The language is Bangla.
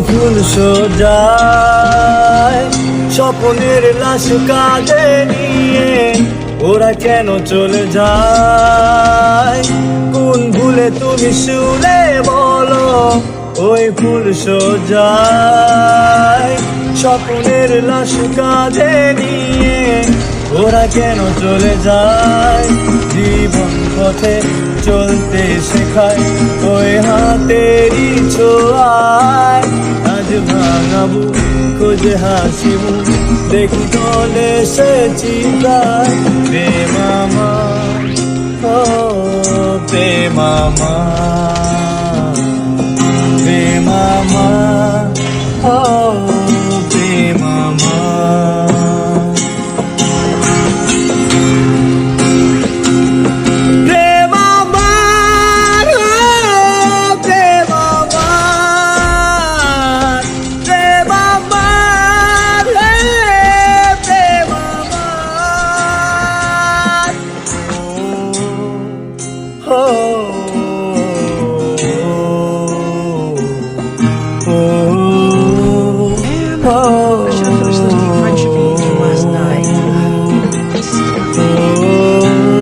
ফুল সোজায় স্বপ্নের লাশ কাঁধে নিয়ে ওরা কেন চলে যায়? কোন ভুলে তুমি শুলে বলো ওই ফুল সোজায় স্বপ্নের লাশ কাঁধে নিয়ে ওরা কেন চলে যায়? জীবন পথে চলতে শেখায় ওই হাতেরই ছোঁয়ায়। আজ ভাঙাবো খোঁজে হাসিবো দেখি দলে এসেছি প্রায়। প্রেম আমার, ও প্রেম আমার।